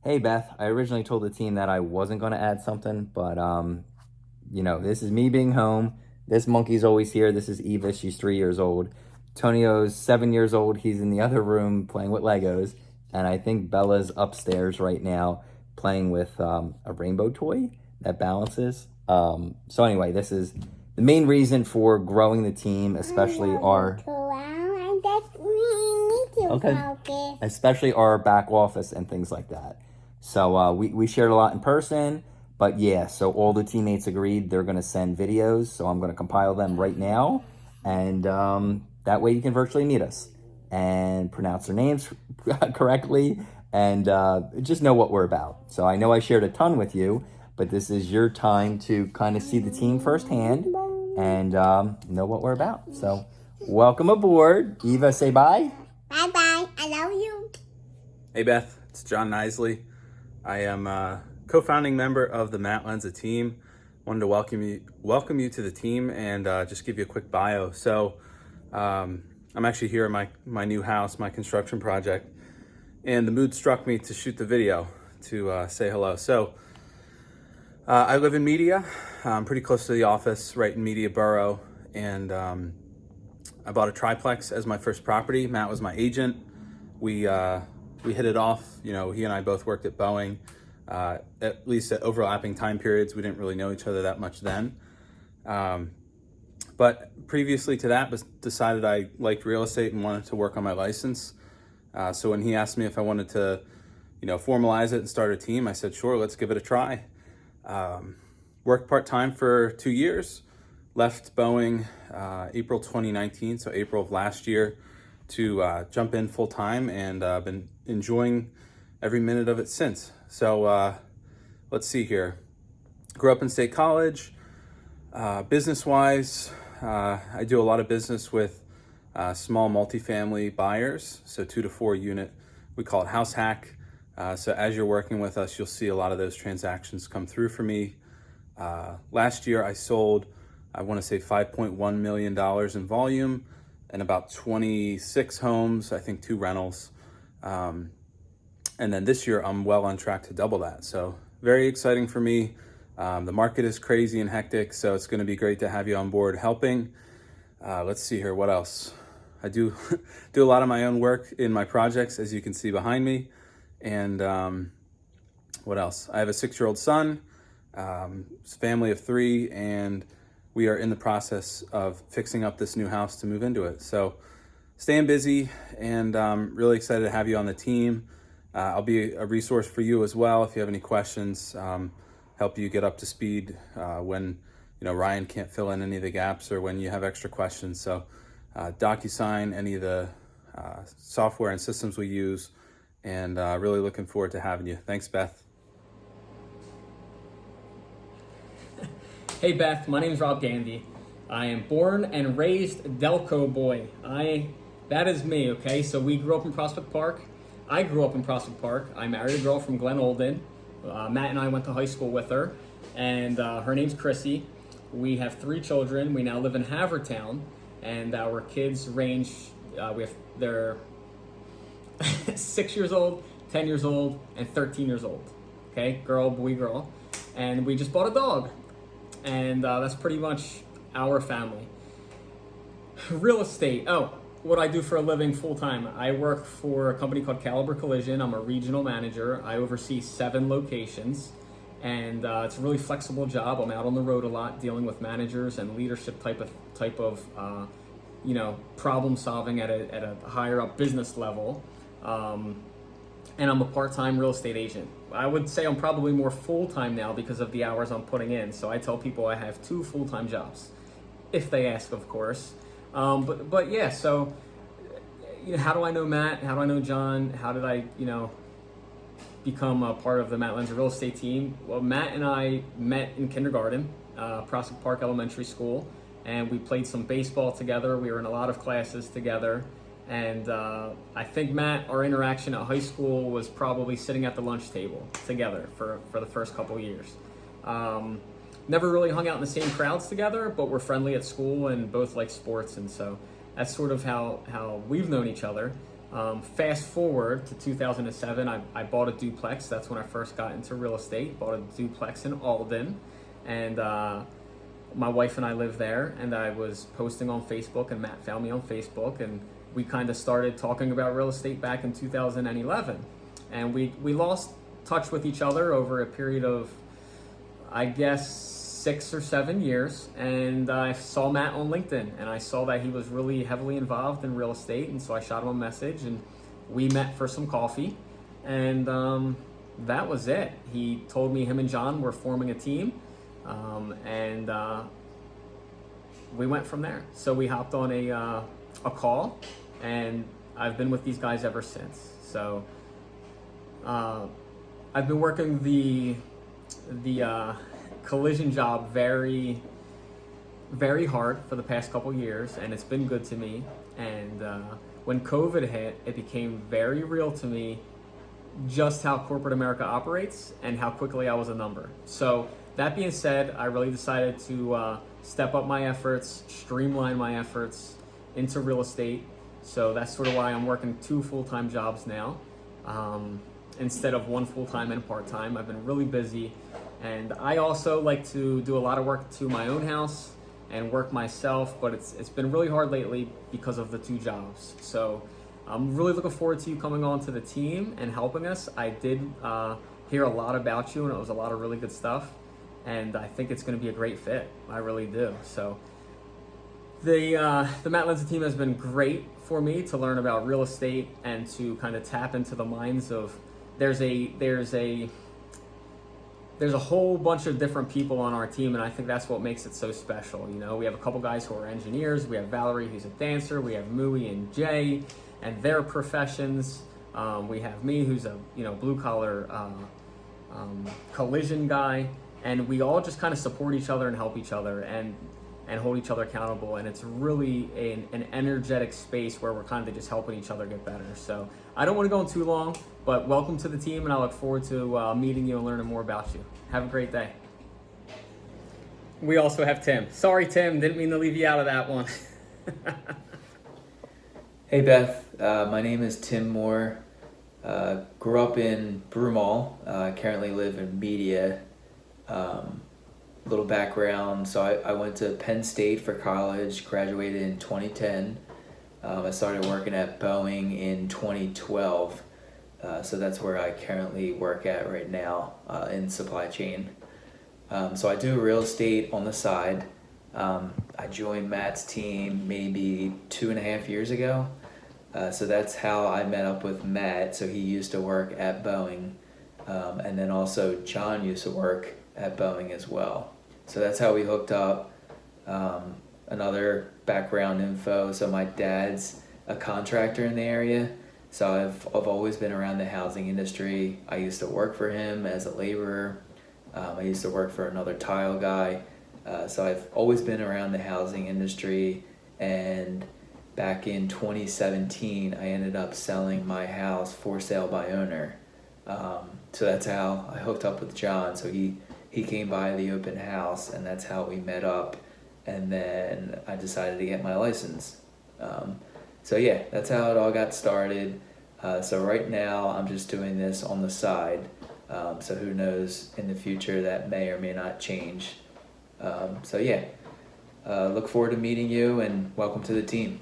Hey Beth, I originally told the team that I wasn't going to add something, but this is me being home. This monkey's always here. This is Eva. She's 3 years old. Tonio's 7 years old. He's in the other room playing with Legos, and I think Bella's upstairs right now playing with a rainbow toy that balances. So anyway, this is the main reason for growing the team, especially our especially our back office and things like that. So we shared a lot in person, but yeah, so all the teammates agreed they're going to send videos. So I'm going to compile them right now. And that way you can virtually meet us and pronounce their names correctly and just know what we're about. So I know I shared a ton with you, but this is your time to kind of see the team firsthand and know what we're about. So welcome aboard. Eva, say bye. Bye bye. I love you. Hey Beth, it's John Knisely. I am a co-founding member of the Matt Lenza team. Wanted to welcome you to the team and just give you a quick bio. So I'm actually here at my new house, my construction project, and the mood struck me to shoot the video to say hello. So I live in Media. I'm pretty close to the office, right in Media Borough, and I bought a triplex as my first property. Matt was my agent. We hit it off. You know, he and I both worked at Boeing, at least at overlapping time periods. We didn't really know each other that much then. But previously to that, decided I liked real estate and wanted to work on my license. So when he asked me if I wanted to, formalize it and start a team, I said, sure, let's give it a try. Worked part-time for 2 years, left Boeing April 2019, so April of last year, to jump in full-time, and been enjoying every minute of it since. So let's see here. Grew up in State College. Business-wise, I do a lot of business with small multifamily buyers, so 2 to 4 unit. We call it house hack. So as you're working with us, you'll see a lot of those transactions come through for me. Last year I sold, I want to say $5.1 million in volume and about 26 homes, I think 2 rentals. And then this year I'm well on track to double that. So very exciting for me. The market is crazy and hectic, so it's going to be great to have you on board helping. Let's see here, what else? I do do a lot of my own work in my projects, as you can see behind me. And what else? I have a 6-year-old son, family of 3, and we are in the process of fixing up this new house to move into it. So staying busy, and really excited to have you on the team. I'll be a resource for you as well if you have any questions, help you get up to speed when Ryan can't fill in any of the gaps or when you have extra questions. So DocuSign, any of the software and systems we use, and really looking forward to having you. Thanks, Beth. Hey Beth, my name is Rob Gandy. I am born and raised Delco boy. That is me, okay? So we grew up in Prospect Park. I grew up in Prospect Park. I married a girl from Glen Olden. Matt and I went to high school with her, and her name's Chrissy. We have 3 children. We now live in Havertown, and our kids range, they're 6 years old, 10 years old, and 13 years old. Okay, girl, boy, girl. And we just bought a dog. And that's pretty much our family. Real estate. Oh, what I do for a living full time. I work for a company called Caliber Collision. I'm a regional manager. I oversee 7 locations, and it's a really flexible job. I'm out on the road a lot, dealing with managers and leadership type of problem solving at a higher up business level. And I'm a part-time real estate agent. I would say I'm probably more full-time now because of the hours I'm putting in. So I tell people I have 2 full-time jobs, if they ask, of course. But yeah, so how do I know Matt? How do I know John? How did I, become a part of the Matt Lenza real estate team? Well, Matt and I met in kindergarten, Prospect Park Elementary School, and we played some baseball together. We were in a lot of classes together. And I think, Matt, our interaction at high school was probably sitting at the lunch table together for the first couple years. Never really hung out in the same crowds together, but we're friendly at school and both like sports. And so that's sort of how we've known each other. Fast forward to 2007, I bought a duplex. That's when I first got into real estate. Bought a duplex in Alden, and my wife and I live there. And I was posting on Facebook, and Matt found me on Facebook, and we kind of started talking about real estate back in 2011. And we lost touch with each other over a period of, I guess, 6 or 7 years. And I saw Matt on LinkedIn, and I saw that he was really heavily involved in real estate. And so I shot him a message, and we met for some coffee. And that was it. He told me him and John were forming a team. And we went from there. So we hopped on a call, and I've been with these guys ever since. So I've been working the collision job very, very hard for the past couple years, and it's been good to me. And when COVID hit, it became very real to me just how corporate America operates and how quickly I was a number. So that being said, I really decided to step up my efforts, streamline my efforts into real estate. So that's sort of why I'm working 2 full-time jobs now, instead of 1 full-time and part-time. I've been really busy, and I also like to do a lot of work to my own house and work myself, but it's been really hard lately because of the 2 jobs. So I'm really looking forward to you coming on to the team and helping us. I did hear a lot about you, and it was a lot of really good stuff, and I think it's going to be a great fit. I really do. So the Matt Lenza team has been great for me to learn about real estate and to kind of tap into the minds of, there's a whole bunch of different people on our team, and I think that's what makes it so special. You know, we have a couple guys who are engineers. We have Valerie, who's a dancer. We have Mui and Jay and their professions. We have me, who's a blue collar collision guy, and we all just kind of support each other and help each other and hold each other accountable. And it's really an energetic space where we're kind of just helping each other get better. So I don't want to go on too long, but welcome to the team, and I look forward to meeting you and learning more about you. Have a great day. We also have Tim. Sorry, Tim, didn't mean to leave you out of that one. Hey Beth, my name is Tim Moore. Grew up in Broomall, currently live in Media. Little background, so I went to Penn State for college, graduated in 2010. I started working at Boeing in 2012, so that's where I currently work at right now, in supply chain. So I do real estate on the side. I joined Matt's team maybe 2.5 years ago. So that's how I met up with Matt. So he used to work at Boeing, and then also John used to work at Boeing as well. So that's how we hooked up. Another background info, so my dad's a contractor in the area, so I've always been around the housing industry. I used to work for him as a laborer. I used to work for another tile guy. So I've always been around the housing industry, and back in 2017, I ended up selling my house for sale by owner. So that's how I hooked up with John. So he came by the open house, and that's how we met up. And then I decided to get my license. So yeah, that's how it all got started. So right now I'm just doing this on the side. So who knows, in the future that may or may not change. So yeah, look forward to meeting you, and welcome to the team.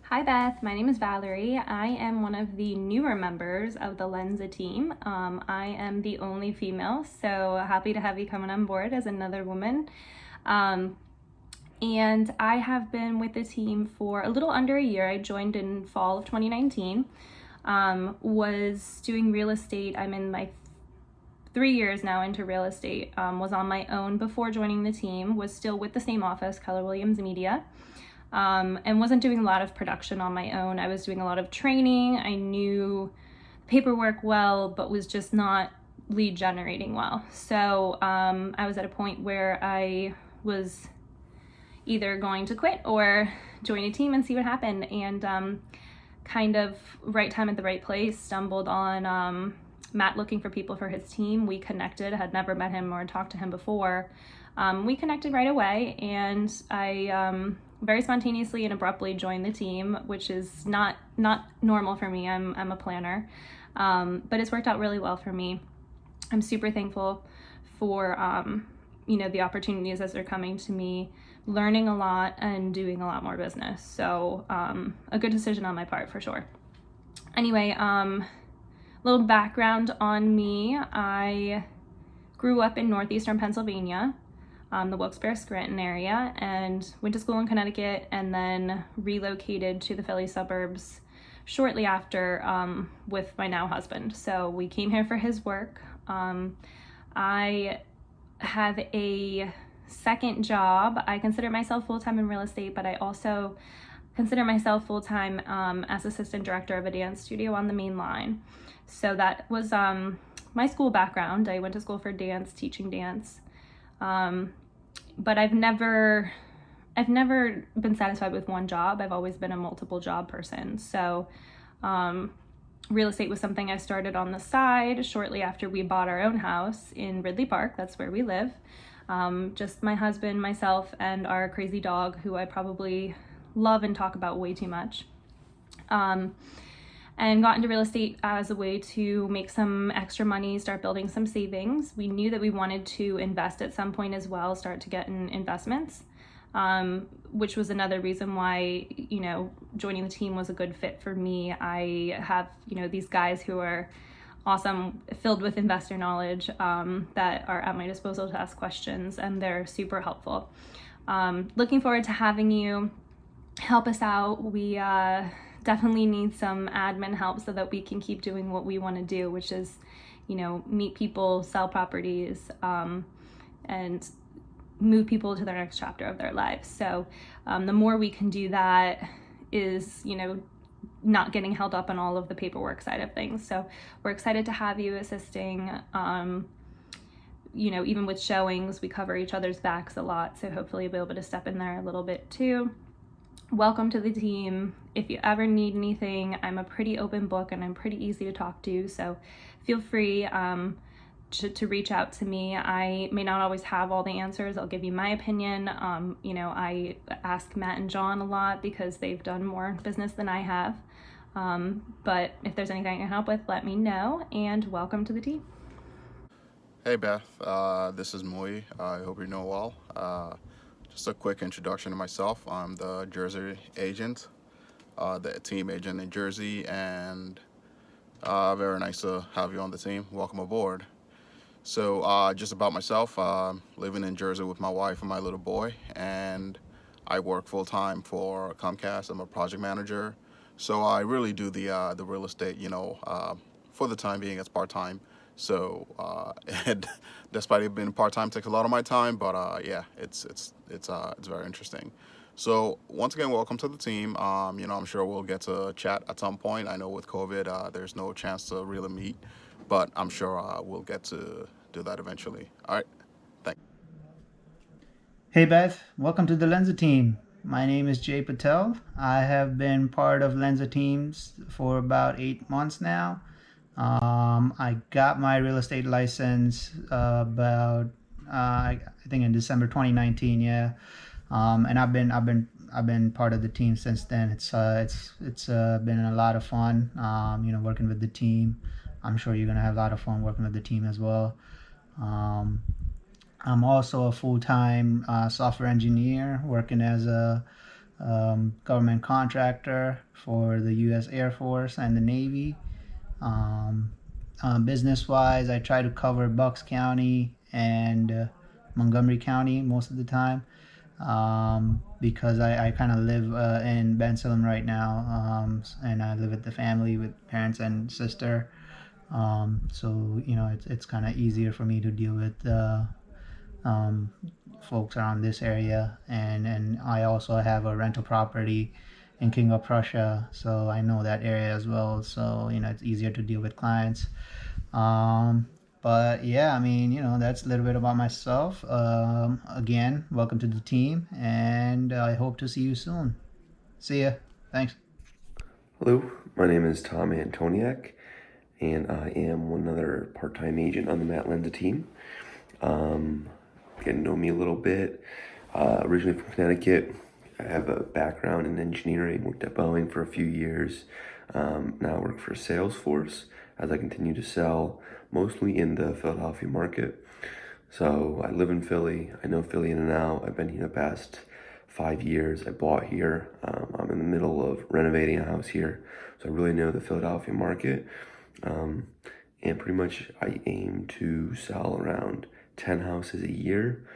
Hi Beth, my name is Valerie. I am one of the newer members of the Lenza team. I am the only female, so happy to have you coming on board as another woman. And I have been with the team for a little under a year. I joined in fall of 2019. Was doing real estate. I'm in my 3 years now into real estate. Was on my own before joining the team. Was still with the same office, Keller Williams Media. And wasn't doing a lot of production on my own. I was doing a lot of training. I knew paperwork well, but was just not lead generating well. So I was at a point where I was either going to quit or join a team and see what happened. And kind of right time at the right place, stumbled on Matt looking for people for his team. We connected, had never met him or talked to him before. We connected right away, and I very spontaneously and abruptly joined the team, which is not normal for me. I'm a planner, but it's worked out really well for me. I'm super thankful for the opportunities as they're coming to me, learning a lot and doing a lot more business. So a good decision on my part for sure. Anyway, little background on me. I grew up in northeastern Pennsylvania, the Wilkes-Barre-Scranton area, and went to school in Connecticut and then relocated to the Philly suburbs shortly after with my now husband. So we came here for his work. I have a second job. I consider myself full-time in real estate, but I also consider myself full-time as assistant director of a dance studio on the main line. So that was my school background. I went to school for dance, teaching dance. But I've never been satisfied with one job. I've always been a multiple job person. So real estate was something I started on the side shortly after we bought our own house in Ridley Park. That's where we live. Just my husband, myself, and our crazy dog, who I probably love and talk about way too much. And got into real estate as a way to make some extra money, start building some savings. We knew that we wanted to invest at some point as well, start to get in investments, which was another reason why, joining the team was a good fit for me. I have, these guys who are awesome, filled with investor knowledge, that are at my disposal to ask questions, and they're super helpful. Looking forward to having you help us out. We definitely need some admin help so that we can keep doing what we want to do, which is, meet people, sell properties, and move people to their next chapter of their lives. So the more we can do that is, not getting held up on all of the paperwork side of things. So we're excited to have you assisting. Even with showings, we cover each other's backs a lot. So hopefully you'll be able to step in there a little bit too. Welcome to the team. If you ever need anything, I'm a pretty open book and I'm pretty easy to talk to, so feel free to reach out to me. I may not always have all the answers. I'll give you my opinion. I ask Matt and John a lot because they've done more business than I have. But if there's anything I can help with, let me know, and welcome to the team. Hey Beth, this is Moy. I hope you know well. Just a quick introduction to myself. I'm the Jersey agent, the team agent in Jersey, and very nice to have you on the team. Welcome aboard. So just about myself, living in Jersey with my wife and my little boy, and I work full-time for Comcast. I'm a project manager. So I really do the real estate, for the time being, it's part-time. So despite it being part-time, takes a lot of my time, but yeah, it's very interesting. So once again, welcome to the team. I'm sure we'll get to chat at some point. I know with COVID, there's no chance to really meet, but I'm sure we'll get to do that eventually. All right, thanks. Hey Beth, welcome to the Lenza team. My name is Jay Patel. I have been part of Lenza teams for about 8 months now. I got my real estate license about I think in December 2019. Yeah, and I've been part of the team since then. It's been a lot of fun. Working with the team. I'm sure you're gonna have a lot of fun working with the team as well. I'm also a full-time software engineer working as a government contractor for the U.S. Air Force and the Navy. Business-wise, I try to cover Bucks County and Montgomery County most of the time because I kind of live in Bensalem right now, and I live with the family, with parents and sister. So it's kind of easier for me to deal with folks around this area, and I also have a rental property in King of Prussia, so I know that area as well, so it's easier to deal with clients. But yeah, that's a little bit about myself. Again, welcome to the team, and I hope to see you soon. See ya. Thanks. Hello, my name is Tom Antoniak, and I am one other part-time agent on the Matt Lenza team. Getting to know me a little bit. Originally from Connecticut, I have a background in engineering, worked at Boeing for a few years. Now I work for Salesforce as I continue to sell mostly in the Philadelphia market. So I live in Philly. I know Philly in and out. I've been here the past 5 years. I bought here. I'm in the middle of renovating a house here. So I really know the Philadelphia market. And pretty much I aim to sell around 10 houses a year,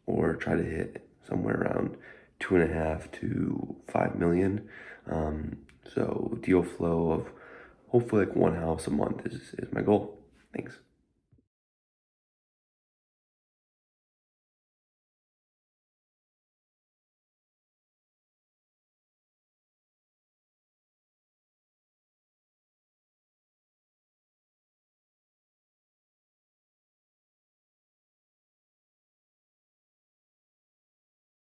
or try to hit somewhere around 2.5 to 5 million. So deal flow of hopefully like one house a month is my goal. Thanks.